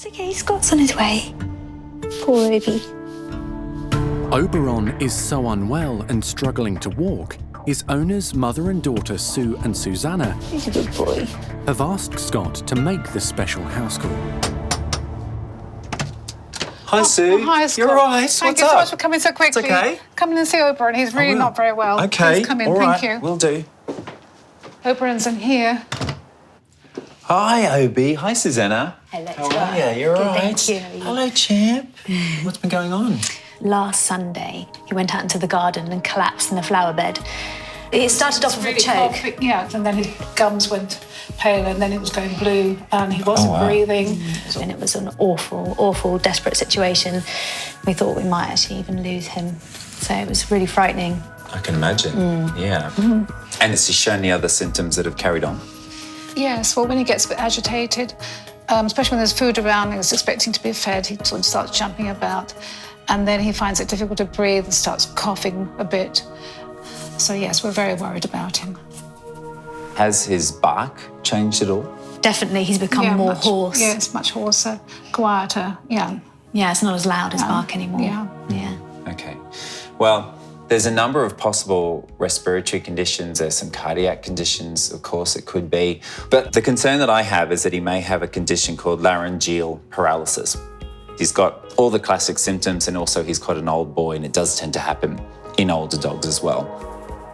It's okay, Scott's on his way. Poor Obi. Auberon is so unwell and struggling to walk, his owners, mother and daughter Sue and Susanna, He's a good boy. have asked Scott to make the special house call. Hi, Sue. Hi, Scott. You're all right. Thank What's you up? so much for coming so quickly. It's okay. Come in and see Auberon. He's really not very well. Okay. Please come in. All Thank right. you. Will do. Auberon's in here. Hi, Obi. Hi, Susanna. Hello, How Scott. are you? You're all Good, right? thank you. How are you? Hello, champ. What's been going on? Last Sunday, he went out into the garden and collapsed in the flower bed. It started off with a choke. Yeah, and then his gums went pale and then it was going blue and he wasn't breathing. And it was an awful, awful, desperate situation. We thought we might actually even lose him. So it was really frightening. I can imagine. Yeah. And has he shown any other symptoms that have carried on? Yes, well, when he gets a bit agitated, especially when there's food around, he's expecting to be fed, he sort of starts jumping about. And then he finds it difficult to breathe and starts coughing a bit. So, yes, we're very worried about him. Has his bark changed at all? Definitely, he's become more hoarse. Yeah, it's much hoarser, quieter, yeah. Yeah, it's not as loud as bark anymore. Yeah. Okay. Well, there's a number of possible respiratory conditions. There's some cardiac conditions, of course, it could be. But the concern that I have is that he may have a condition called laryngeal paralysis. He's got all the classic symptoms and also he's got an old boy, and it does tend to happen in older dogs as well.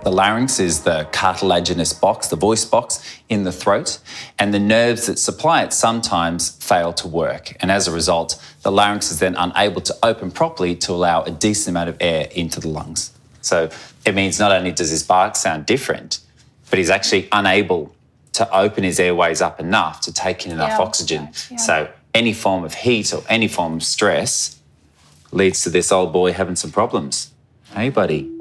The larynx is the cartilaginous box, the voice box in the throat, and the nerves that supply it sometimes fail to work. And as a result, the larynx is then unable to open properly to allow a decent amount of air into the lungs. So it means not only does his bark sound different, but he's actually unable to open his airways up enough to take in enough oxygen. Right, yeah. So any form of heat or any form of stress leads to this old boy having some problems. Hey, buddy.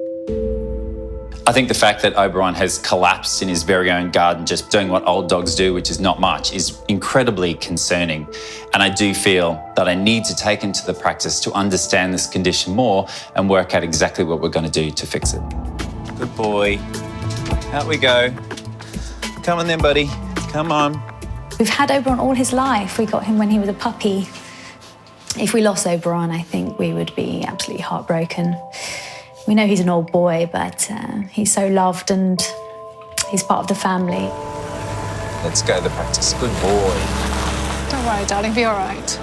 I think the fact that Auberon has collapsed in his very own garden, just doing what old dogs do, which is not much, is incredibly concerning. And I do feel that I need to take him to the practice to understand this condition more and work out exactly what we're going to do to fix it. Good boy. Out we go. Come on then, buddy. Come on. We've had Auberon all his life. We got him when he was a puppy. If we lost Auberon, I think we would be absolutely heartbroken. We know he's an old boy, but he's so loved and he's part of the family. Let's go to the practice. Good boy. Don't worry, darling, be all right.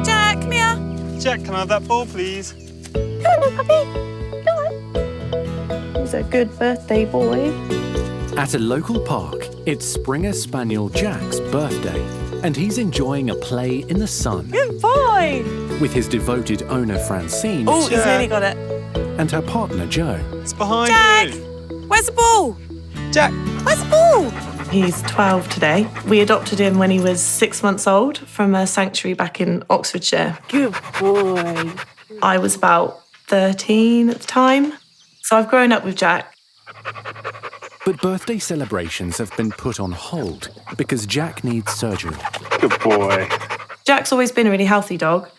Jack, come here. Jack, can I have that ball, please? Come on, then, puppy. Come on. He's a good birthday boy. At a local park, it's Springer Spaniel Jack's birthday, and he's enjoying a play in the sun Good boy. with his devoted owner Francine Oh, he's nearly got it. and her partner Joe. It's behind Jack, you. where's the ball? Jack, Where's the ball? He's 12 today. We adopted him when he was 6 months old from a sanctuary back in Oxfordshire. Good boy. I was about 13 at the time. So I've grown up with Jack. But birthday celebrations have been put on hold because Jack needs surgery. good boy. Jack's always been a really healthy dog,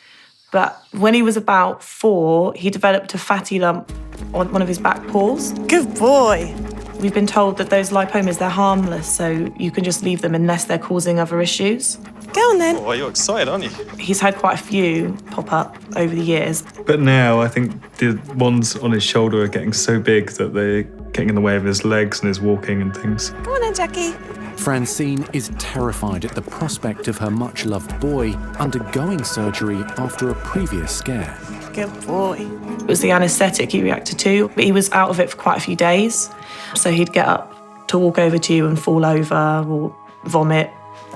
but when he was about 4, he developed a fatty lump on one of his back paws. Good boy. We've been told that those lymphomas, they're harmless, so you can just leave them unless they're causing other issues. Go on then. Oh, you're excited, aren't you? He's had quite a few pop up over the years. But now I think the ones on his shoulder are getting so big that they're getting in the way of his legs and his walking and things. Go on then, Jackie. Francine is terrified at the prospect of her much-loved boy undergoing surgery after a previous scare. Good boy. It was the anaesthetic he reacted to, but he was out of it for quite a few days. So he'd get up to walk over to you and fall over or vomit.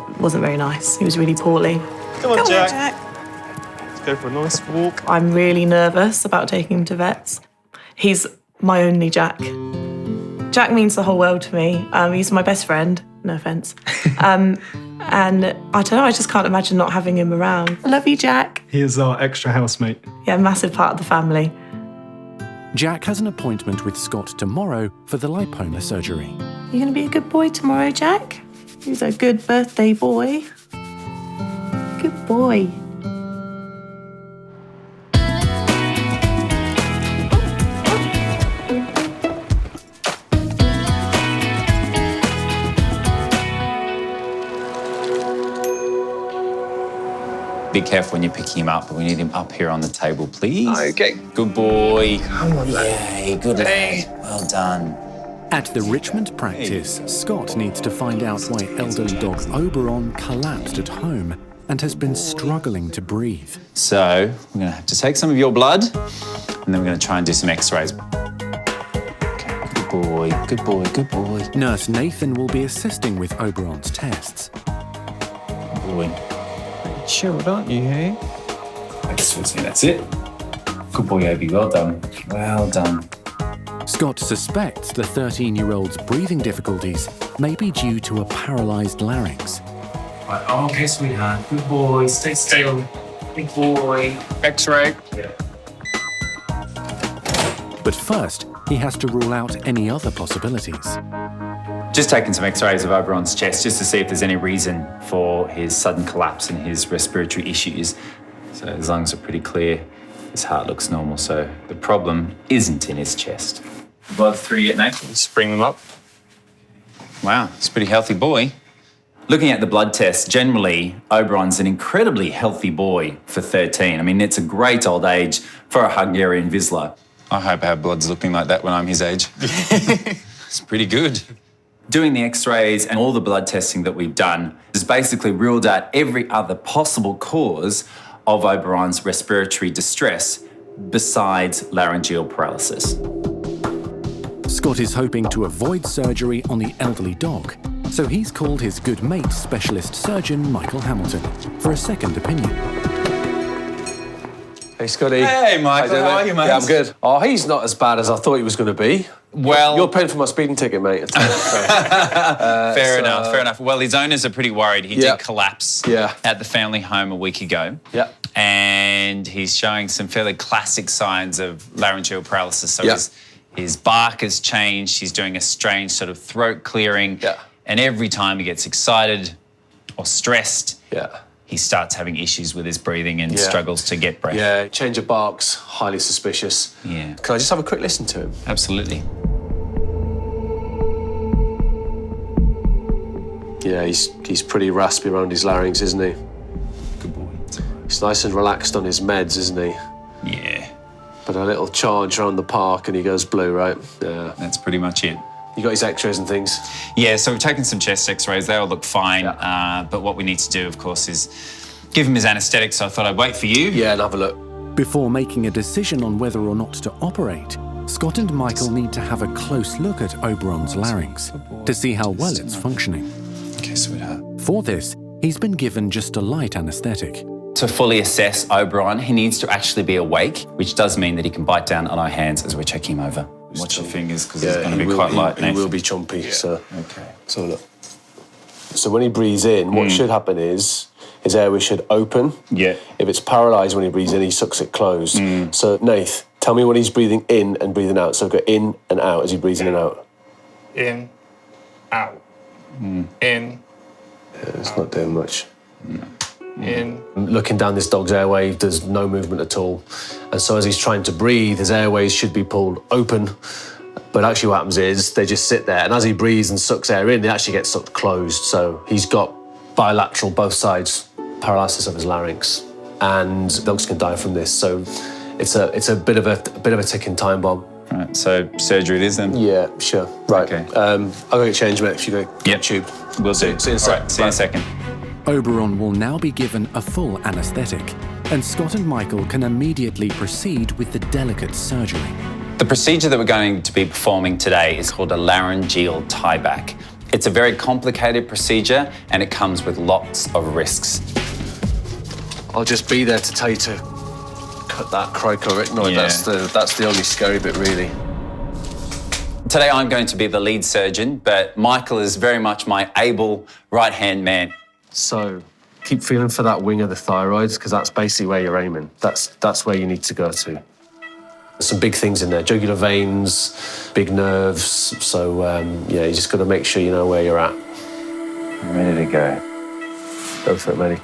It wasn't very nice. He was really poorly. Come on, Go on, Jack. Jack. Let's go for a nice walk. I'm really nervous about taking him to vets. He's my only Jack. Jack means the whole world to me. He's my best friend, no offence. And I don't know, I just can't imagine not having him around. I love you, Jack. He is our extra housemate. Yeah, massive part of the family. Jack has an appointment with Scott tomorrow for the lipoma surgery. You gonna be a good boy tomorrow, Jack? He's a good birthday boy. Good boy. be careful when you're picking him up, but we need him up here on the table, please. Okay. Good boy. Come on, Yay, good lad. Well done. At the Richmond Practice, Scott needs to find out why elderly dog Auberon collapsed at home and has been struggling to breathe. So we're going to have to take some of your blood, and then we're going to try and do some x-rays. Okay, good boy, good boy, good boy. Nurse Nathan will be assisting with Auberon's tests. Good boy. Chilled, aren't you, hey? That's it. Good boy, Obi, well done. Well done. Scott suspects the 13-year-old's breathing difficulties may be due to a paralysed larynx. Right, okay, sweetheart. Good boy, stay still. Big boy. X-ray. Yeah. But first, he has to rule out any other possibilities. Just taking some x-rays of Auberon's chest just to see if there's any reason for his sudden collapse and his respiratory issues. So his lungs are pretty clear, his heart looks normal, so the problem isn't in his chest. Blood through yet, Nate? Let's bring them up. Wow, he's a pretty healthy boy. Looking at the blood test, generally, Auberon's an incredibly healthy boy for 13. I mean, it's a great old age for a Hungarian Vizsla. I hope our blood's looking like that when I'm his age. It's pretty good. Doing the x-rays and all the blood testing that we've done has basically ruled out every other possible cause of Auberon's respiratory distress besides laryngeal paralysis. Scott is hoping to avoid surgery on the elderly dog, so he's called his good mate, specialist surgeon Michael Hamilton, for a second opinion. Hey, Scotty. Hey, Michael, how are you, mate? Yeah, I'm good. Oh, he's not as bad as I thought he was going to be. Well, You're paying for my speeding ticket, mate. fair enough. Well, his owners are pretty worried. He did collapse at the family home a week ago. Yeah. And he's showing some fairly classic signs of laryngeal paralysis. So his bark has changed. He's doing a strange sort of throat clearing. Yeah. And every time he gets excited or stressed, Yeah. he starts having issues with his breathing and struggles to get breath. Yeah, change of barks, highly suspicious. Yeah. Can I just have a quick listen to him? Absolutely. Yeah, he's pretty raspy around his larynx, isn't he? Good boy. He's nice and relaxed on his meds, isn't he? Yeah. But a little charge around the park and he goes blue, right? Yeah. That's pretty much it. You got his x-rays and things? Yeah, so we've taken some chest x-rays. They all look fine. But what we need to do, of course, is give him his anaesthetic. So I thought I'd wait for you. Yeah, and have a look. Before making a decision on whether or not to operate, Scott and Michael need to have a close look at Auberon's larynx to see how well it's functioning. Okay, sweetheart. For this, he's been given just a light anaesthetic. To fully assess Auberon, he needs to actually be awake, which does mean that he can bite down on our hands as we're checking him over. Watch your fingers, because it's going to be quite light, He will be chompy, so... Okay. So look. So when he breathes in, what should happen is his airway should open. Yeah. If it's paralysed when he breathes in, he sucks it closed. So, Nath, tell me when he's breathing in and breathing out. So go in and out as he breathes in and out. In, out. In. Yeah, it's not doing much. In. Looking down this dog's airway, there's no movement at all. And so as he's trying to breathe, his airways should be pulled open. But actually what happens is they just sit there. And as he breathes and sucks air in, they actually get sucked closed. So he's got bilateral, both sides, paralysis of his larynx. And dogs can die from this. So it's a bit of a ticking time bomb. Right, so surgery it is then? Yeah, sure. Right. Okay. I'll go get changed, mate, if you go get tubed. We'll do. See you in a sec. All right, see you in a second. Auberon will now be given a full anaesthetic, and Scott and Michael can immediately proceed with the delicate surgery. The procedure that we're going to be performing today is called a laryngeal tieback. It's a very complicated procedure, and it comes with lots of risks. I'll just be there to tell you to cut that cricotrychnoid. Yeah. That's the only scary bit, really. Today I'm going to be the lead surgeon, but Michael is very much my able right-hand man. So keep feeling for that wing of the thyroid, because that's basically where you're aiming. That's where you need to go to. There's some big things in there, jugular veins, big nerves. So yeah, you just got to make sure you know where you're at. I'm ready to go. Go for it, matey.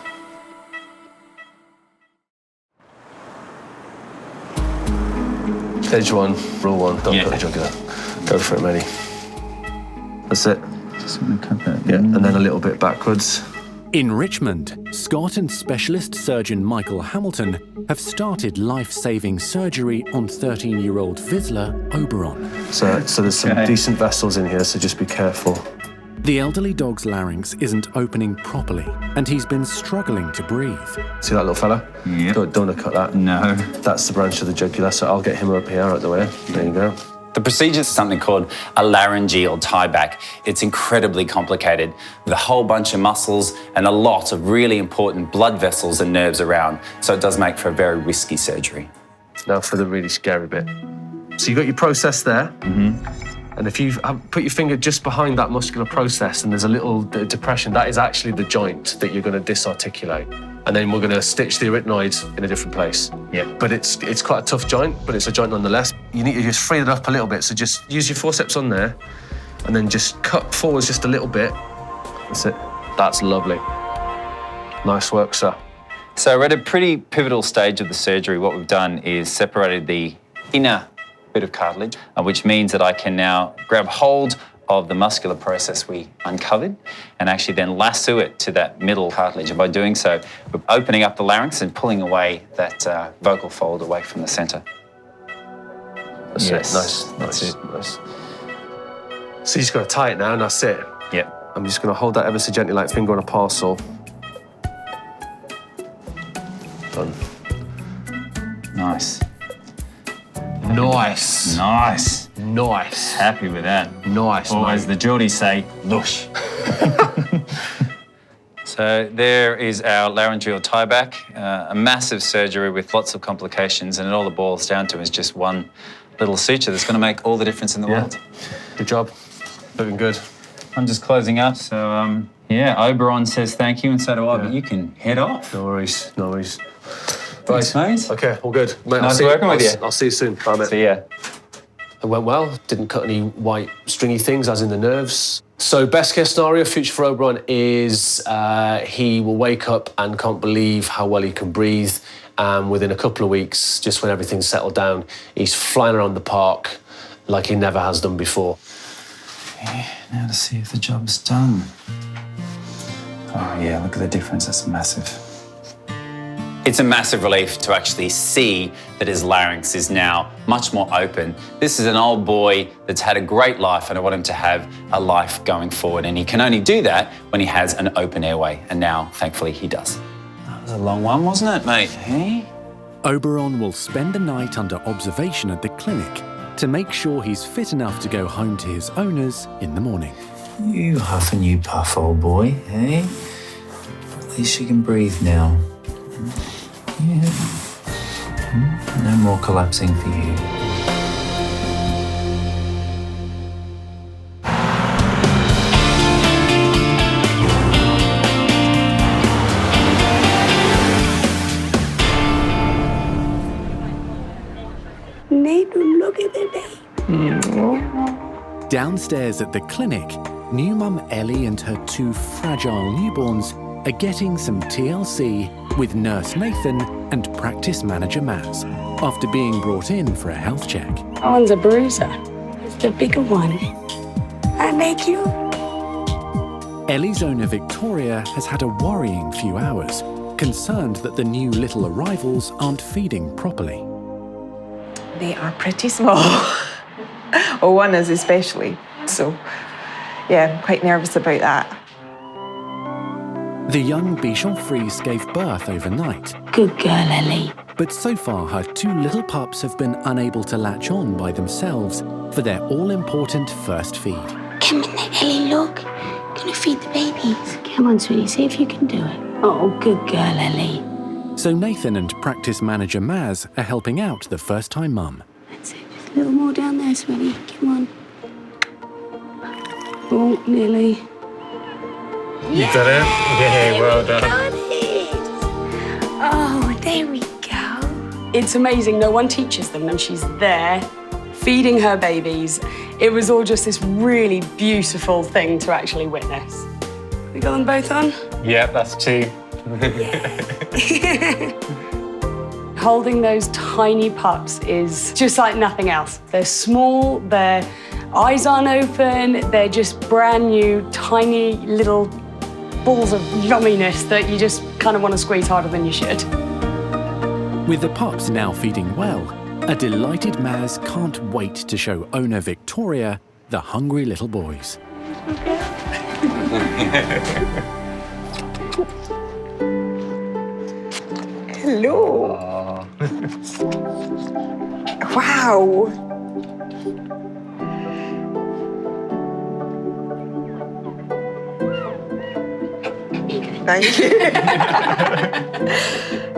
Stage one, rule one, don't cut the jugular. Go for it, matey. That's it. Just want to cut that. Yeah, and then a little bit backwards. In Richmond, Scott and specialist surgeon Michael Hamilton have started life-saving surgery on 13-year-old Vizsla Auberon. So there's some decent vessels in here, so just be careful. The elderly dog's larynx isn't opening properly, and he's been struggling to breathe. See that little fella? Yeah. Don't want to cut that. No. That's the branch of the jugular, so I'll get him up here out the way. There you go. The procedure is something called a laryngeal tieback. It's incredibly complicated with a whole bunch of muscles and a lot of really important blood vessels and nerves around. So it does make for a very risky surgery. Now for the really scary bit. So you've got your process there. And if you put your finger just behind that muscular process and there's a little depression, that is actually the joint that you're going to disarticulate. And then we're going to stitch the arytenoid in a different place. Yeah. But it's quite a tough joint, but it's a joint nonetheless. You need to just free it up a little bit. So just use your forceps on there and then just cut forwards just a little bit. That's it. That's lovely. Nice work, sir. So we're at a pretty pivotal stage of the surgery. What we've done is separated the inner bit of cartilage, which means that I can now grab hold of the muscular process we uncovered and actually then lasso it to that middle cartilage. And by doing so, we're opening up the larynx and pulling away that vocal fold away from the centre. That's Yes, it. that's it. Nice. So you just got to tie it now, and that's it. Yep. I'm just going to hold that ever so gently, like finger on a parcel. Done. Nice. Nice. Nice. Nice. Happy with that. Nice, Or mate. as the Geordies say, lush. So there is our laryngeal tieback, a massive surgery with lots of complications, and all it boils down to is just one little suture that's going to make all the difference in the world. Good job. Looking good. I'm just closing up, so Auberon says thank you, and so do I, but you can head off. No worries. No worries. Thanks, mate. Okay, all good. Mate, Nice working with you. I'll see you soon. Bye, mate. See ya. It went well. Didn't cut any white stringy things, as in the nerves. So best case scenario, future for Auberon is he will wake up and can't believe how well he can breathe. Within a couple of weeks, just when everything's settled down, he's flying around the park like he never has done before. Yeah, now to see if the job's done. Oh yeah, look at the difference, that's massive. It's a massive relief to actually see that his larynx is now much more open. This is an old boy that's had a great life, and I want him to have a life going forward. And he can only do that when he has an open airway. And now, thankfully, he does. That was a long one, wasn't it, mate? Hey? Auberon will spend the night under observation at the clinic to make sure he's fit enough to go home to his owners in the morning. You huff and you puff, old boy, hey? At least you can breathe now. Yeah. No more collapsing for you. Look at the baby. Downstairs at the clinic, new mum Ellie and her two fragile newborns are getting some TLC with nurse Nathan and practice manager Maz after being brought in for a health check. That one's a bruiser. It's the bigger one. Aren't they cute? Ellie's owner Victoria has had a worrying few hours, concerned that the new little arrivals aren't feeding properly. They are pretty small, or one is especially. So, yeah, I'm quite nervous about that. The young Bichon Frise gave birth overnight. Good girl, Ellie. But so far, her two little pups have been unable to latch on by themselves for their all-important first feed. Come on then, Ellie, look. Gonna feed the babies. Come on, sweetie, see if you can do it. Oh, good girl, Ellie. So Nathan and practice manager Maz are helping out the first-time mum. That's it, just a little more down there, sweetie. Come on. Oh, nearly. You got it? Yeah, well done. Got it. Oh, there we go. It's amazing. No one teaches them, and she's there feeding her babies. It was all just this really beautiful thing to actually witness. We got them both on? Yeah, that's two. Holding those tiny pups is just like nothing else. They're small, their eyes aren't open, they're just brand new, tiny little balls of yumminess that you just kind of want to squeeze harder than you should. With the pups now feeding well, a delighted Maz can't wait to show owner Victoria the hungry little boys. Hello. Wow. Thank you.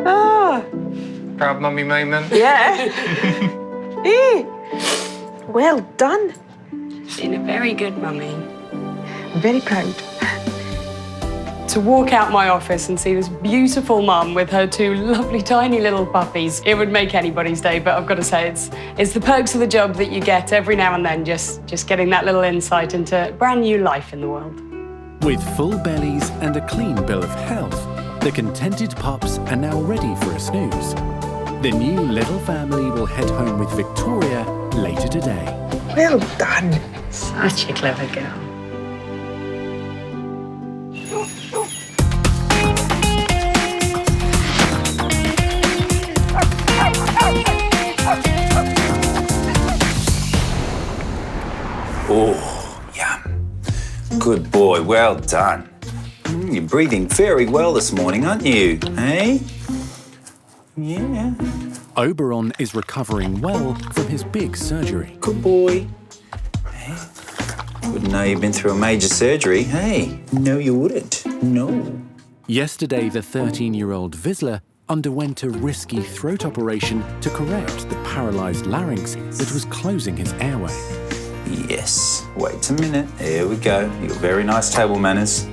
Ah. Proud mummy moment. Yeah. Hey. Well done. Been a very good mummy. I'm very proud. To walk out my office and see this beautiful mum with her two lovely tiny little puppies, it would make anybody's day, but I've got to say it's the perks of the job that you get every now and then, just getting that little insight into brand new life in the world. With full bellies and a clean bill of health, the contented pups are now ready for a snooze. The new little family will head home with Victoria later today. Well done. Such a clever girl. Oh, yum. Good boy, well done. You're breathing very well this morning, aren't you? Hey? Yeah. Auberon is recovering well from his big surgery. Good boy. Hey? Wouldn't know you've been through a major surgery. Hey, no you wouldn't. No. Yesterday, the 13-year-old Vizsla underwent a risky throat operation to correct the paralysed larynx that was closing his airway. Yes. Wait a minute. There we go. You've got very nice table manners.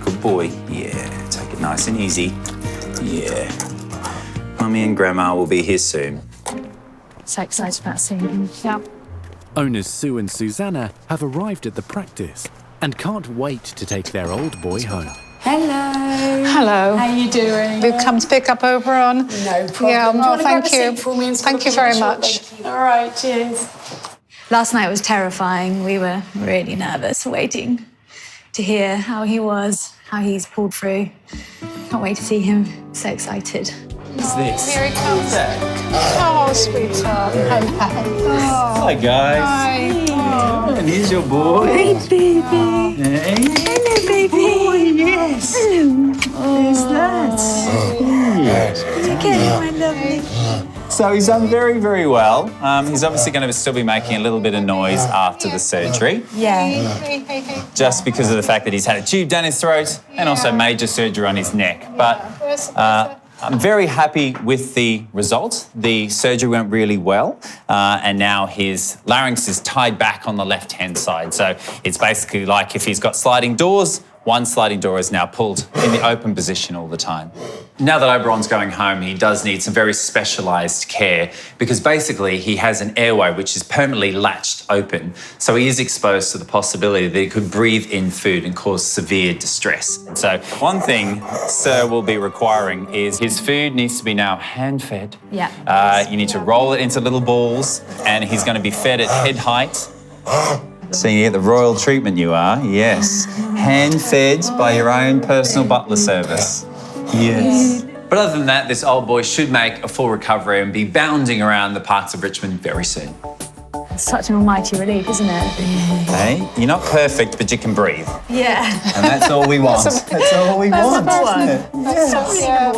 Good boy. Yeah. Take it nice and easy. Yeah. Mummy and Grandma will be here soon. So excited about seeing him. Yeah. Owners Sue and Susanna have arrived at the practice and can't wait to take their old boy home. Hello. Hello. How are you doing? We've come to pick up Auberon. No problem. Yeah, Do you want to grab thank a you. seat for me and Thank you very much. All right, cheers. Last night was terrifying. We were really nervous, waiting to hear how he was, how he's pulled through. Can't wait to see him. So excited. What's this? Here he comes. Oh, sweetheart. Hi, guys. Hi. And here's your boy. Hey, baby. Hey. Hello, baby. Oh, yes. Hello. Who's that? Take care, my lovely. So he's done very, very well. He's obviously going to still be making a little bit of noise after the surgery, Yeah. Hey. just because of the fact that he's had a tube down his throat and also major surgery on his neck. But I'm very happy with the result. The surgery went really well, and now his larynx is tied back on the left-hand side. So it's basically like if he's got sliding doors, one sliding door is now pulled in the open position all the time. Now that Auberon's going home, he does need some very specialised care because basically he has an airway which is permanently latched open. So he is exposed to the possibility that he could breathe in food and cause severe distress. And so one thing Sir will be requiring is his food needs to be now hand-fed. Yeah. You need to roll it into little balls and he's going to be fed at head height. So you get the royal treatment you are, yes. Hand-fed by your own personal butler service. Yes. But other than that, this old boy should make a full recovery and be bounding around the parks of Richmond very soon. It's such an almighty relief, isn't it? Hey, you're not perfect, but you can breathe. Yeah. And that's all we want. That's all we want, isn't it?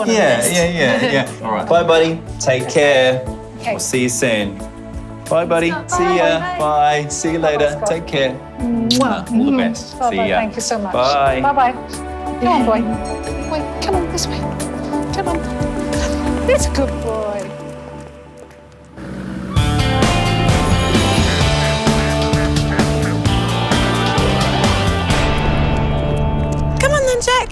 Yeah. All right. Bye, buddy. Take care. We'll see you soon. Bye, buddy. See ya. Bye. See you later. Take care. All the best. See ya. Thank you so much. Bye. Bye-bye. Come on, boy. Wait, come on, this way. Come on. That's a good boy. Come on then, Jack.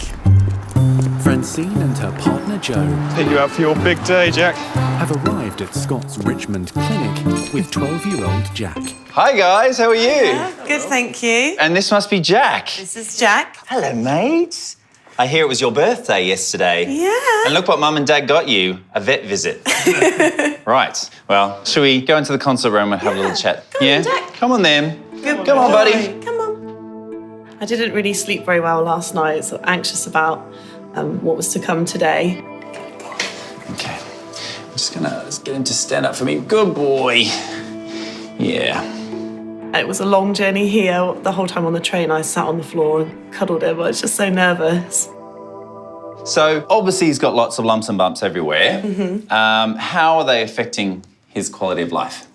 Francine and her partner Joe Pick you up for your big day, Jack. have arrived at Scott's Richmond clinic with 12-year-old Jack. Hi, guys. How are you? Good, thank you. And this must be Jack. This is Jack. Hello, mate. I hear it was your birthday yesterday. Yeah. And look what Mum and Dad got you, a vet visit. Right. Well, shall we go into the consult room and have a little chat? Come on, Jack. Come on, then. Good Come on, boy. buddy. Come on. I didn't really sleep very well last night, so anxious about what was to come today. Okay. I'm just gonna get him to stand up for me. Good boy. Yeah. It was a long journey here. The whole time on the train, I sat on the floor and cuddled him. I was just so nervous. So obviously he's got lots of lumps and bumps everywhere. How are they affecting his quality of life?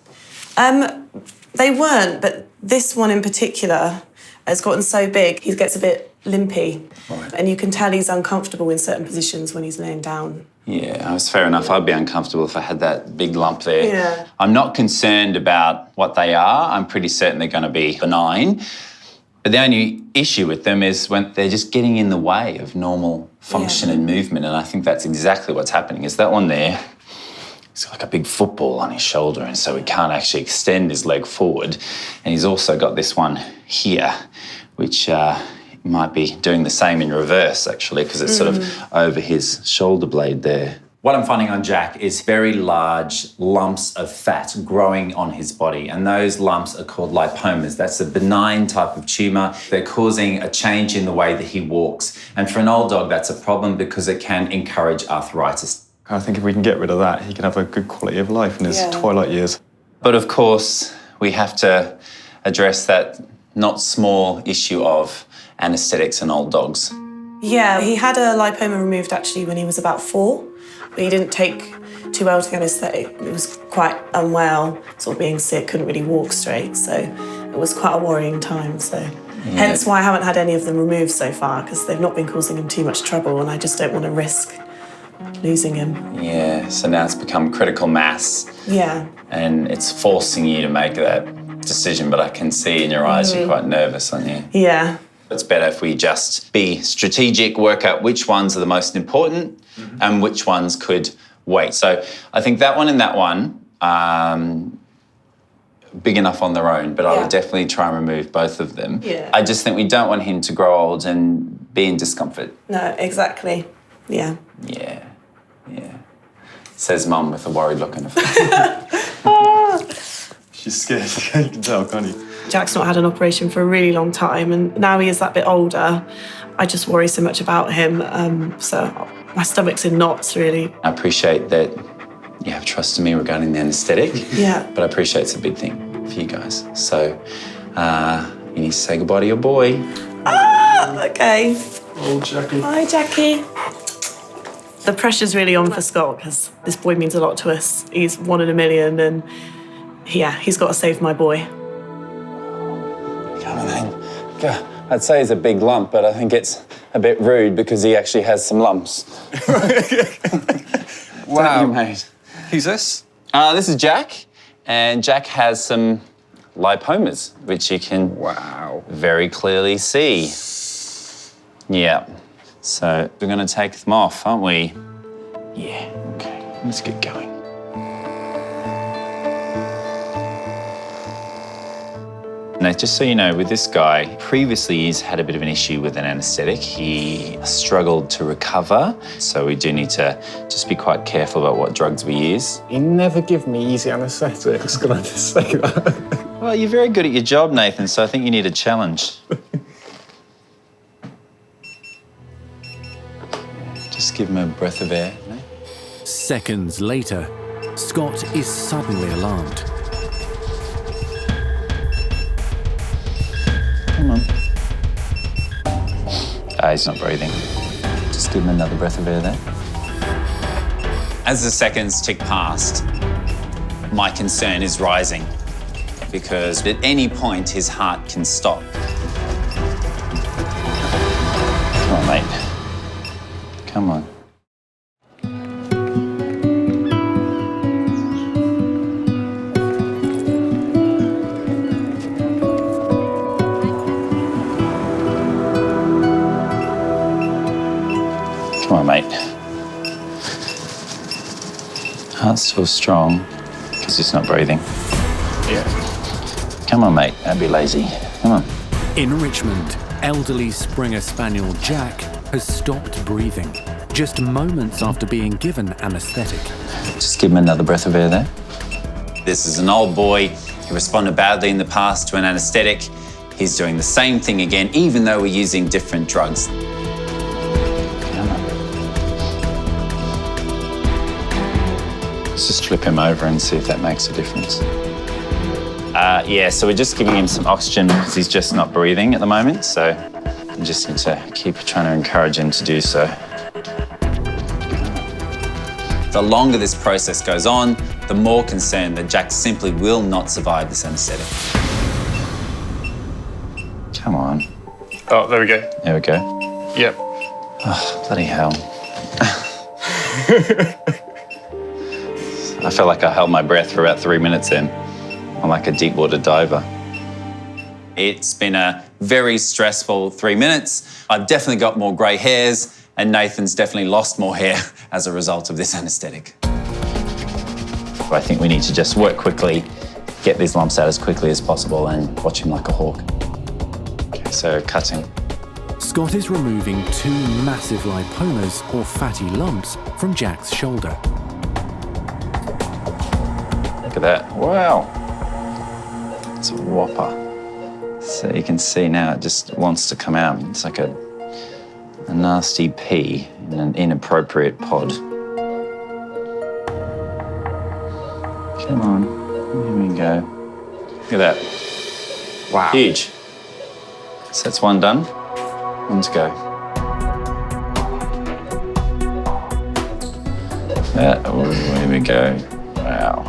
They weren't, but this one in particular has gotten so big, he gets a bit limpy. Right. And you can tell he's uncomfortable in certain positions when he's laying down. Yeah, that's fair enough. I'd be uncomfortable if I had that big lump there. Yeah. I'm not concerned about what they are. I'm pretty certain they're going to be benign. But the only issue with them is when they're just getting in the way of normal function and movement. And I think that's exactly what's happening. Is that one there, he's got like a big football on his shoulder, and so he can't actually extend his leg forward. And he's also got this one here, which might be doing the same in reverse, actually, because it's sort of over his shoulder blade there. What I'm finding on Jack is very large lumps of fat growing on his body, and those lumps are called lymphomas. That's a benign type of tumour. They're causing a change in the way that he walks. And for an old dog, that's a problem because it can encourage arthritis. I think if we can get rid of that, he can have a good quality of life in his twilight years. But of course, we have to address that not small issue of anaesthetics in old dogs. Yeah, he had a lipoma removed actually when he was about 4, but he didn't take too well to the anaesthetic. He was quite unwell, sort of being sick, couldn't really walk straight, so it was quite a worrying time. So hence why I haven't had any of them removed so far, because they've not been causing him too much trouble, and I just don't want to risk losing him. Yeah, so now it's become critical mass. Yeah. And it's forcing you to make that decision, but I can see in your eyes you're quite nervous, aren't you? Yeah. It's better if we just be strategic, work out which ones are the most important and which ones could wait. So I think that one and that one, big enough on their own, but I would definitely try and remove both of them. Yeah. I just think we don't want him to grow old and be in discomfort. No, exactly. Yeah. Yeah, yeah. Says Mum with a worried look on her face. She's scared, you can tell, can't you? Jack's not had an operation for a really long time, and now he is that bit older. I just worry so much about him, so my stomach's in knots, really. I appreciate that you have trust in me regarding the anaesthetic. Yeah. But I appreciate it's a big thing for you guys. So you need to say goodbye to your boy. Okay. Oh, Jackie. Hi, Jackie. The pressure's really on for Scott, because this boy means a lot to us. He's 1 in a million, and he's got to save my boy. Come on then. I'd say he's a big lump, but I think it's a bit rude because he actually has some lumps. Wow. Don't you, mate? Who's this? This is Jack, and Jack has some lipomas, which you can very clearly see. Yeah. So we're going to take them off, aren't we? Yeah, okay. Let's get going. Now, just so you know, with this guy, previously he's had a bit of an issue with an anaesthetic. He struggled to recover, so we do need to just be quite careful about what drugs we use. You never give me easy anaesthetics, can I just say that? Well, you're very good at your job, Nathan, so I think you need a challenge. Just give him a breath of air. No? Seconds later, Scott is suddenly alarmed. Come on. He's not breathing. Just give him another breath of air there. As the seconds tick past, my concern is rising because at any point his heart can stop. Come on, mate. Come on. Come on, mate. Heart's still strong because he's not breathing. Yeah. Come on, mate. Don't be lazy. Come on. In Richmond, elderly Springer Spaniel Jack has stopped breathing just moments after being given anaesthetic. Just give him another breath of air there. This is an old boy. He responded badly in the past to an anaesthetic. He's doing the same thing again, even though we're using different drugs. Let's just flip him over and see if that makes a difference. Yeah, so we're just giving him some oxygen because he's just not breathing at the moment. So we just need to keep trying to encourage him to do so. The longer this process goes on, the more concerned that Jack simply will not survive this anaesthetic. Come on. Oh, there we go. There we go. Yep. Oh, bloody hell. I felt like I held my breath for about 3 minutes then. I'm like a deep water diver. It's been a very stressful 3 minutes. I've definitely got more grey hairs, and Nathan's definitely lost more hair as a result of this anaesthetic. I think we need to just work quickly, get these lumps out as quickly as possible, and watch him like a hawk. Okay, so cutting. Scott is removing 2 massive lipomas, or fatty lumps, from Jack's shoulder. Look at that. Wow. It's a whopper. So you can see now it just wants to come out. It's like a nasty pea in an inappropriate pod. Come on. Here we go. Look at that. Wow. Huge. So that's one done. One to go. Here we go. Wow.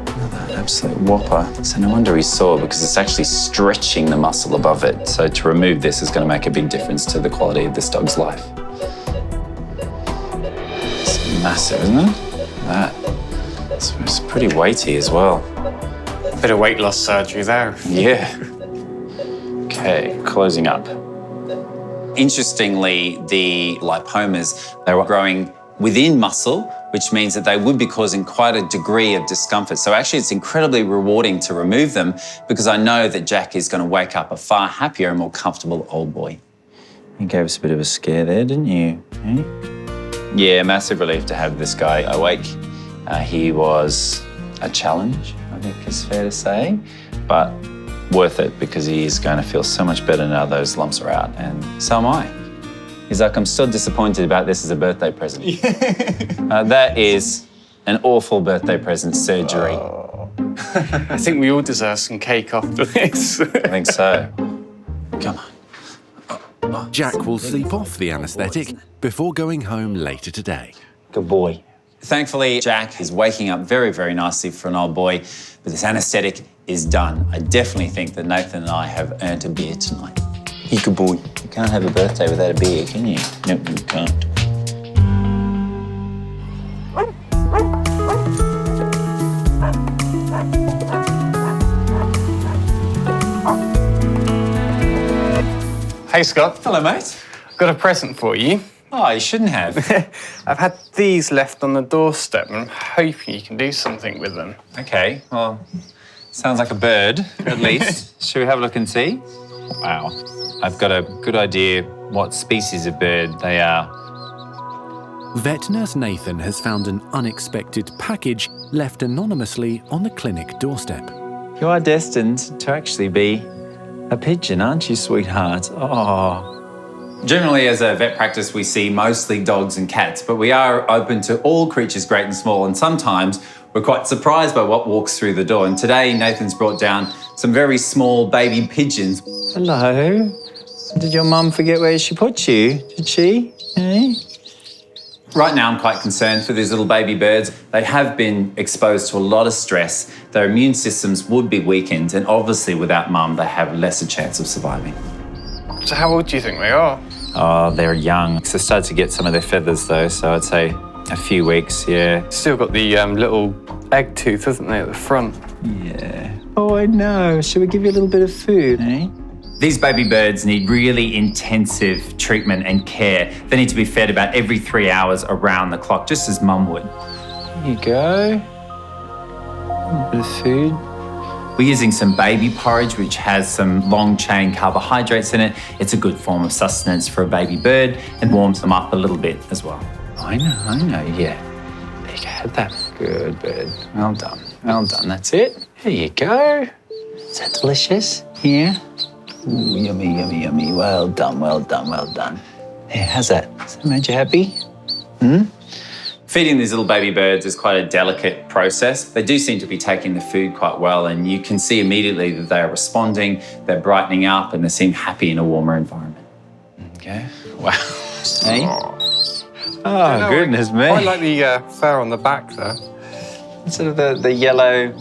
Another absolute whopper. So no wonder he's sore, because it's actually stretching the muscle above it. So to remove this is going to make a big difference to the quality of this dog's life. It's massive, isn't it? That. It's pretty weighty as well. Bit of weight loss surgery there. Yeah. Okay, closing up. Interestingly, the lipomas, they were growing within muscle, which means that they would be causing quite a degree of discomfort. So actually it's incredibly rewarding to remove them, because I know that Jack is going to wake up a far happier and more comfortable old boy. You gave us a bit of a scare there, didn't you? Yeah, massive relief to have this guy awake. He was a challenge, I think is fair to say, but worth it, because he is going to feel so much better now those lumps are out, and so am I. He's like, I'm still disappointed about this as a birthday present. That is an awful birthday present surgery. Oh. I think we all deserve some cake after this. I think so. Come on. Jack will sleep off the anaesthetic before going home later today. Good boy. Thankfully, Jack is waking up very, very nicely for an old boy, but this anaesthetic is done. I definitely think that Nathan and I have earned a beer tonight. You good boy. You can't have a birthday without a beer, can you? Nope, you can't. Hey, Scott. Hello, mate. Got a present for you. Oh, you shouldn't have. I've had these left on the doorstep, and I'm hoping you can do something with them. Okay, well, sounds like a bird, at least. Should we have a look and see? Wow. I've got a good idea what species of bird they are. Vet nurse Nathan has found an unexpected package left anonymously on the clinic doorstep. You are destined to actually be a pigeon, aren't you, sweetheart? Oh. Generally, as a vet practice, we see mostly dogs and cats, but we are open to all creatures, great and small, and sometimes we're quite surprised by what walks through the door. And today, Nathan's brought down some very small baby pigeons. Hello. Did your mum forget where she put you? Did she? Eh? Right now, I'm quite concerned for these little baby birds. They have been exposed to a lot of stress. Their immune systems would be weakened, and obviously without mum, they have lesser chance of surviving. So how old do you think they are? Oh, they're young. So started to get some of their feathers though, so I'd say a few weeks, yeah. Still got the little egg tooth, hasn't they, at the front? Yeah. Oh, I know. Should we give you a little bit of food, eh? These baby birds need really intensive treatment and care. They need to be fed about every 3 hours around the clock, just as mum would. There you go. A little bit of food. We're using some baby porridge, which has some long-chain carbohydrates in it. It's a good form of sustenance for a baby bird and warms them up a little bit as well. I know, yeah. There you go, have that. Good bird. Well done, that's it. There you go. Is that delicious? Yeah. Ooh, yummy, yummy, yummy. Well done, well done, well done. Yeah, how's that? Has that made you happy? Feeding these little baby birds is quite a delicate process. They do seem to be taking the food quite well, and you can see immediately that they are responding, they're brightening up, and they seem happy in a warmer environment. Okay. Wow. Hey. Oh, goodness me. I like the fur on the back there. Sort of the yellow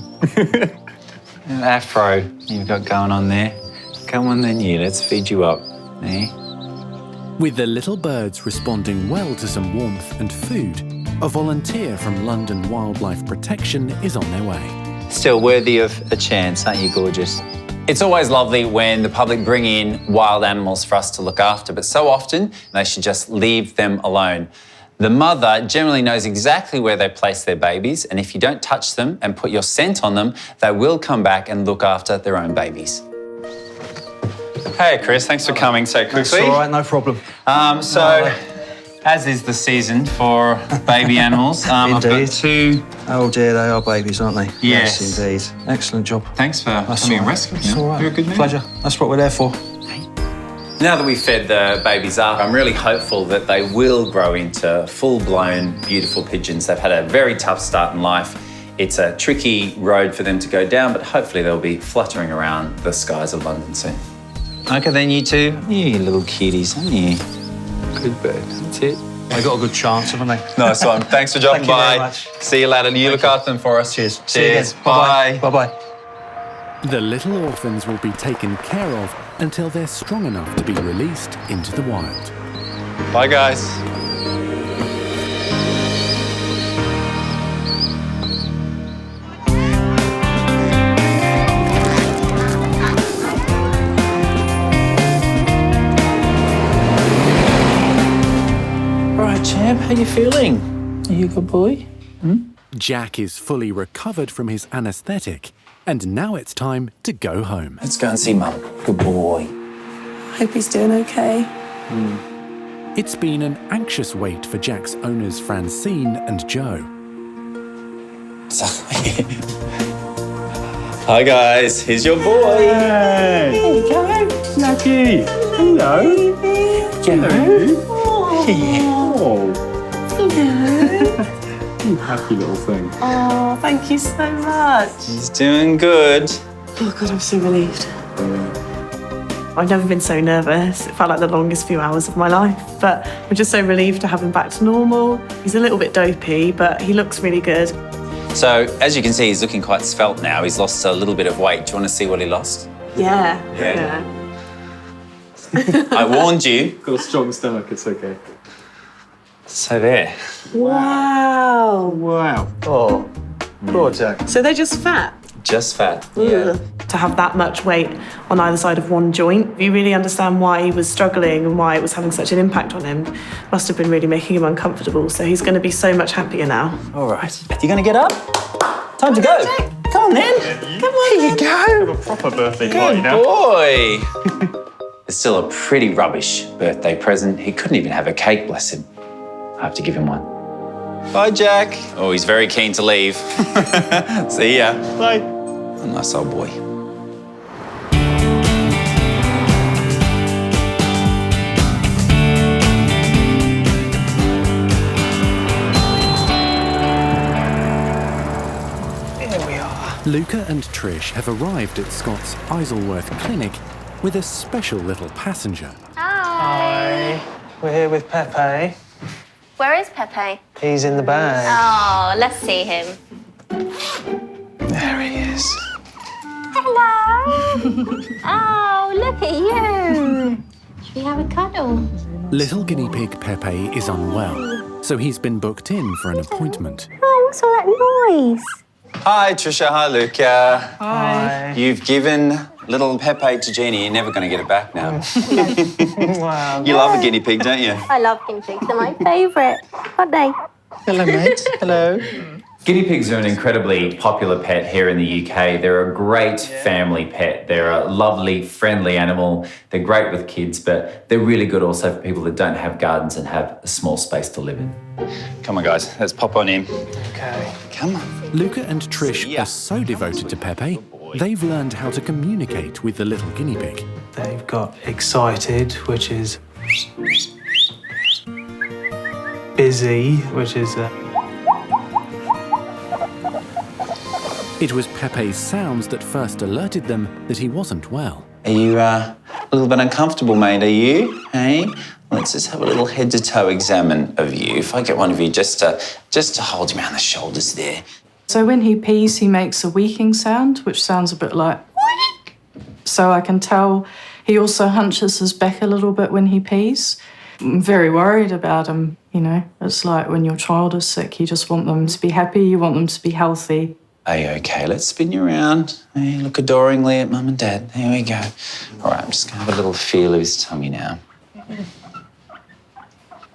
afro you've got going on there. Come on then, you. Let's feed you up. Eh? With the little birds responding well to some warmth and food, a volunteer from London Wildlife Protection is on their way. Still worthy of a chance, aren't you, gorgeous? It's always lovely when the public bring in wild animals for us to look after, but so often they should just leave them alone. The mother generally knows exactly where they place their babies, and if you don't touch them and put your scent on them, they will come back and look after their own babies. Hey, Chris, thanks for coming so quickly. That's all right, no problem. As is the season for baby animals, I've got two... Oh dear, they are babies, aren't they? Yes. Indeed. Excellent job. Thanks for coming and rescuing me. That's all right. You're a good man. Pleasure. That's what we're there for. Now that we've fed the babies up, I'm really hopeful that they will grow into full-blown, beautiful pigeons. They've had a very tough start in life. It's a tricky road for them to go down, but hopefully they'll be fluttering around the skies of London soon. Okay, then you two. You little kitties, aren't you? Good bird. That's it. They got a good chance, haven't they? Nice one. Thanks for dropping Thank you by. very much. See you later. You look after them for us. Cheers. Cheers. See you again. Bye. Bye-bye. The little orphans will be taken care of until they're strong enough to be released into the wild. Bye, guys. Right, champ, how you feeling? Are you a good boy? Jack is fully recovered from his anaesthetic, and now it's time to go home. Let's go and see Mum. Good boy. Hope he's doing okay. It's been an anxious wait for Jack's owners Francine and Joe. Hi, guys. Here's your boy. Hey! There you go. Lucky. Hello. Hello. You happy little thing. Oh, thank you so much. He's doing good. Oh, God, I'm so relieved. I've never been so nervous. It felt like the longest few hours of my life, but I'm just so relieved to have him back to normal. He's a little bit dopey, but he looks really good. So, as you can see, he's looking quite svelte now. He's lost a little bit of weight. Do you want to see what he lost? Yeah. I warned you. Got a strong stomach, it's okay. So there. Wow. Wow. Oh, poor Jack. So they're just fat? Just fat. Yeah. To have that much weight on either side of one joint, you really understand why he was struggling and why it was having such an impact on him. Must have been really making him uncomfortable, so he's going to be so much happier now. All right. You going to get up? Time to go. Come on, then. Come on, here you go. Have a proper birthday party Good now. boy. It's still a pretty rubbish birthday present. He couldn't even have a cake, bless him. I have to give him one. Bye, Jack. Oh, he's very keen to leave. See ya. Bye. A nice old boy. Here we are. Luca and Trish have arrived at Scott's Isleworth clinic with a special little passenger. Hi. We're here with Pepe. Where is Pepe? He's in the bag. Oh, let's see him. There he is. Hello. Oh, look at you. Should we have a cuddle? Little guinea pig Pepe is unwell, so he's been booked in for an appointment. Oh, what's all that noise? Hi, Trisha. Hi, Luca. Hi. You've given little Pepe to Jeannie. You're never going to get it back now. Wow. You love a guinea pig, don't you? I love guinea pigs. They're my favourite, aren't they? Hello, mate. Hello. Guinea pigs are an incredibly popular pet here in the UK. They're a great family pet. They're a lovely, friendly animal. They're great with kids, but they're really good also for people that don't have gardens and have a small space to live in. Come on, guys. Let's pop on in. Okay. Come on. Luca and Trish are so devoted to Pepe, they've learned how to communicate with the little guinea pig. They've got excited, which is busy, which is It was Pepe's sounds that first alerted them that he wasn't well. Are you a little bit uncomfortable, mate? Are you? Hey? Let's just have a little head-to-toe examine of you. If I get one of you just to hold him around the shoulders there. So when he pees, he makes a weaking sound, which sounds a bit like... So I can tell he also hunches his back a little bit when he pees. I'm very worried about him, you know. It's like when your child is sick, you just want them to be happy, you want them to be healthy. Are you okay? Let's spin you around. Hey, look adoringly at Mum and Dad. There we go. All right, I'm just going to have a little feel of his tummy now.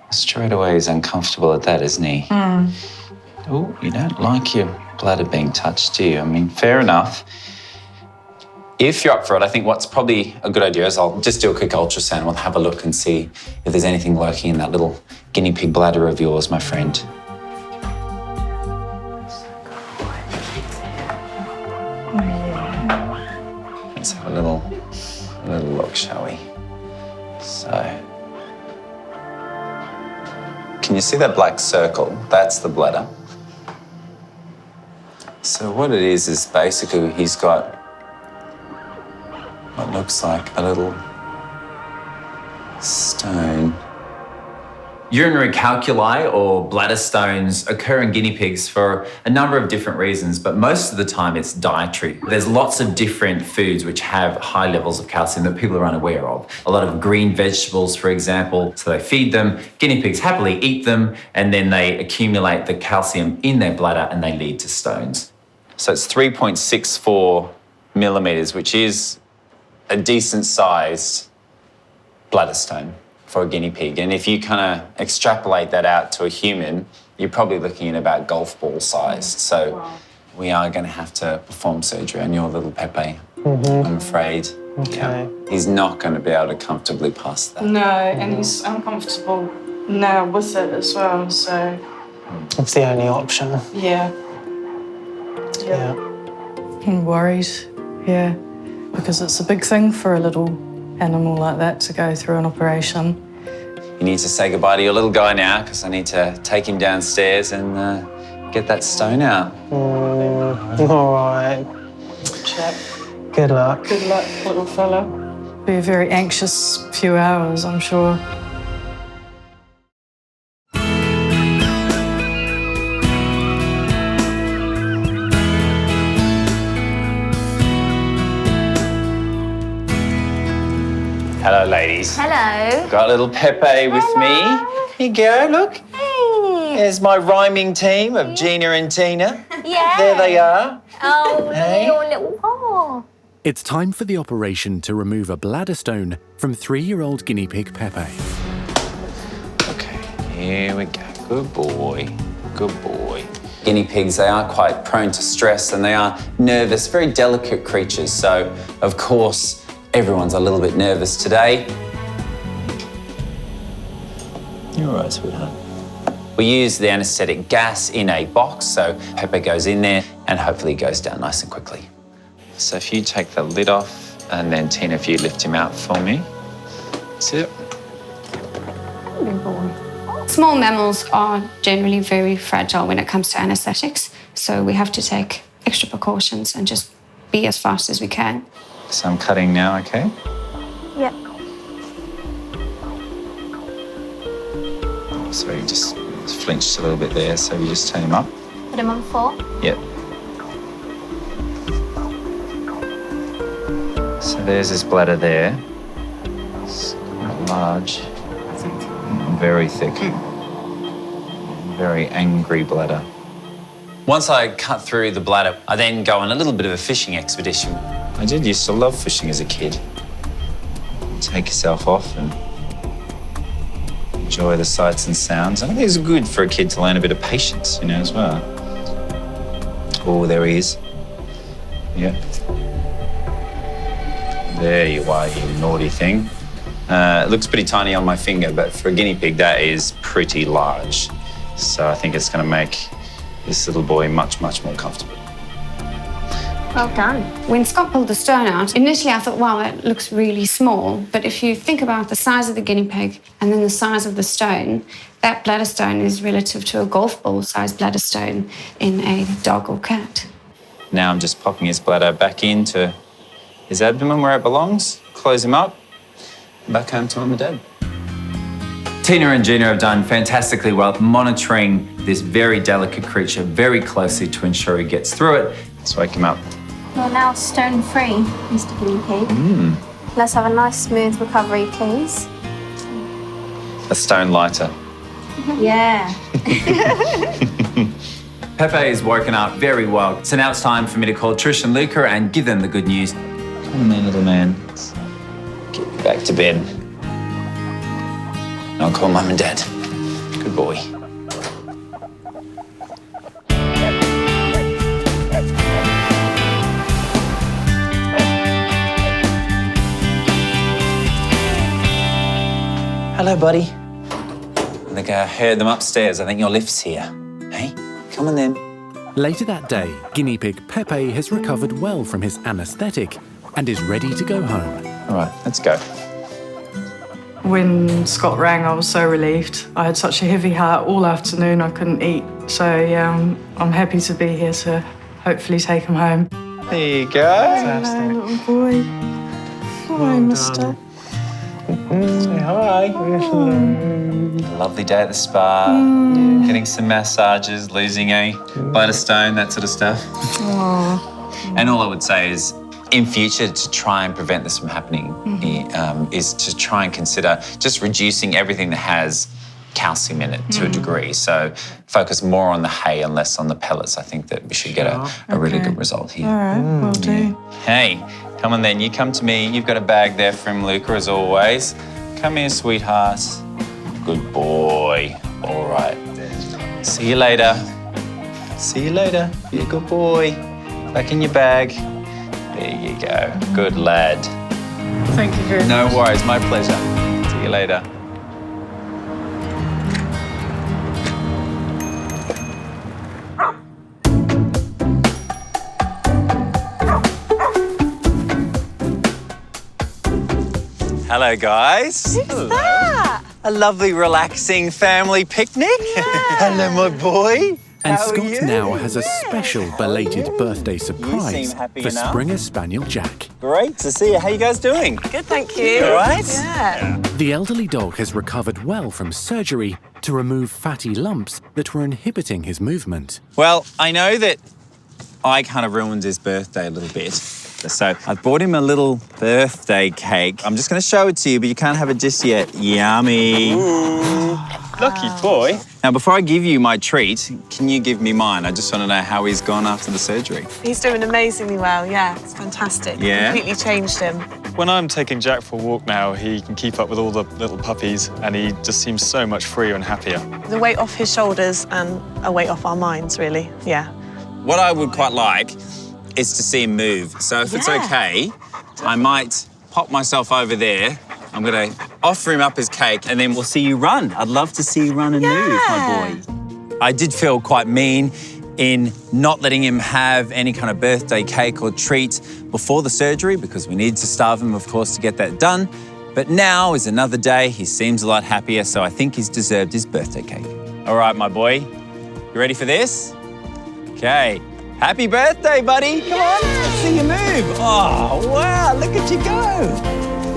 Straight away he's uncomfortable at that, isn't he? Oh, you don't like your bladder being touched, do you? I mean, fair enough. If you're up for it, I think what's probably a good idea is I'll just do a quick ultrasound. We'll have a look and see if there's anything lurking in that little guinea pig bladder of yours, my friend. Let's have a little look, shall we? So, can you see that black circle? That's the bladder. So what it is basically he's got what looks like a little stone. Urinary calculi or bladder stones occur in guinea pigs for a number of different reasons, but most of the time it's dietary. There's lots of different foods which have high levels of calcium that people are unaware of. A lot of green vegetables, for example, so they feed them, guinea pigs happily eat them, and then they accumulate the calcium in their bladder and they lead to stones. So it's 3.64 millimetres, which is a decent-sized bladder stone for a guinea pig. And if you kind of extrapolate that out to a human, you're probably looking at about golf ball sized. So we are going to have to perform surgery on your little Pepe, I'm afraid. okay. Yeah. He's not going to be able to comfortably pass that. No, and he's uncomfortable now with it as well, so... It's the only option. Yeah. I'm worried, yeah, because it's a big thing for a little animal like that to go through an operation. You need to say goodbye to your little guy now because I need to take him downstairs and get that stone out. All right. Check. Good luck. Good luck, little fella. Be a very anxious few hours, I'm sure. Hello, ladies. Hello. Got little Pepe with me. Here you go, look. Hey. There's my rhyming team of Gina and Tina. Yeah. There they are. Oh, Hey. your little paw. It's time for the operation to remove a bladder stone from 3-year-old guinea pig Pepe. Okay, here we go. Good boy. Good boy. Guinea pigs, they are quite prone to stress and they are nervous, very delicate creatures. So, of course, everyone's a little bit nervous today. You're all right, sweetheart. We use the anaesthetic gas in a box, so Pepe goes in there and hopefully goes down nice and quickly. So if you take the lid off, and then Tina, if you lift him out for me. That's it. Good boy. Small mammals are generally very fragile when it comes to anaesthetics, so we have to take extra precautions and just be as fast as we can. So I'm cutting now, okay? Yep. So you just flinched a little bit there, so you just turn him up. Put him on 4. Yep. So there's his bladder there. It's quite large, very thick, very angry bladder. Once I cut through the bladder, I then go on a little bit of a fishing expedition. I did used to love fishing as a kid. Take yourself off and enjoy the sights and sounds. I think it's good for a kid to learn a bit of patience, you know, as well. Oh, there he is. Yeah. There you are, you naughty thing. It looks pretty tiny on my finger, but for a guinea pig, that is pretty large. So I think it's going to make this little boy much, much more comfortable. Well done. When Scott pulled the stone out, initially I thought, wow, that looks really small. But if you think about the size of the guinea pig and then the size of the stone, that bladder stone is relative to a golf ball sized bladder stone in a dog or cat. Now I'm just popping his bladder back into his abdomen where it belongs, close him up, back home to mum and dad. Tina and Gina have done fantastically well monitoring this very delicate creature very closely to ensure he gets through it. Let's wake him up. You're now stone-free, Mr. Guinea Pig. Let's have a nice, smooth recovery, please. A stone lighter. Yeah. Pepe is woken up very well. So now it's time for me to call Trish and Luca and give them the good news. Come on, little man. Get you back to bed. I'll call mum and dad. Good boy. Hello, buddy. I think I heard them upstairs. I think your lift's here. Hey, come on then. Later that day, guinea pig Pepe has recovered well from his anaesthetic and is ready to go home. All right, let's go. When Scott rang, I was so relieved. I had such a heavy heart all afternoon, I couldn't eat. So yeah, I'm happy to be here to hopefully take him home. There you go. Hello, little boy. Hi, mister. Say hi. Lovely day at the spa. Getting some massages, losing a bladder stone, that sort of stuff. And all I would say is, in future, to try and prevent this from happening, is to try and consider just reducing everything that has calcium in it to a degree. So focus more on the hay and less on the pellets. I think that we should get a really good result here. All right, will do. Hey, come on then, you come to me. You've got a bag there from Luca as always. Come here, sweetheart. Good boy. All right. See you later. See you later. Be a good boy. Back in your bag. There you go. Good lad. Thank you very much. No worries, my pleasure. See you later. Hello, guys. Who's that? A lovely, relaxing family picnic. Yeah. Hello, my boy. And How are Scott you? now has a special belated birthday You surprise seem happy for enough. Springer Spaniel Jack. Great to see you. How you guys doing? Good, thank you. All right? Yeah. The elderly dog has recovered well from surgery to remove fatty lumps that were inhibiting his movement. Well, I know that I kind of ruined his birthday a little bit. So I've bought him a little birthday cake. I'm just going to show it to you, but you can't have it just yet. Yummy. Ooh, lucky boy. Now, before I give you my treat, can you give me mine? I just want to know how he's gone after the surgery. He's doing amazingly well, yeah. It's fantastic. Yeah? Completely changed him. When I'm taking Jack for a walk now, he can keep up with all the little puppies and he just seems so much freer and happier. The weight off his shoulders and a weight off our minds, really, yeah. What I would quite like is to see him move. So if it's okay, I might pop myself over there. I'm going to offer him up his cake and then we'll see you run. I'd love to see you run and move, my boy. I did feel quite mean in not letting him have any kind of birthday cake or treat before the surgery because we need to starve him, of course, to get that done. But now is another day. He seems a lot happier, so I think he's deserved his birthday cake. All right, my boy, you ready for this? Okay. Happy birthday, buddy. Come on, let's see you move. Oh, wow, look at you go.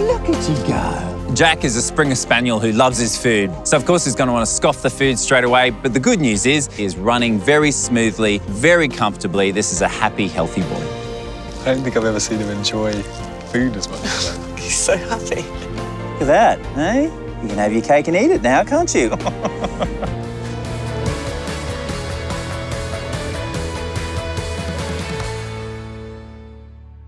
Look at you go. Jack is a Springer Spaniel who loves his food. So, of course, he's going to want to scoff the food straight away. But the good news is he's running very smoothly, very comfortably. This is a happy, healthy boy. I don't think I've ever seen him enjoy food as much as that. He's so happy. Look at that, eh? You can have your cake and eat it now, can't you?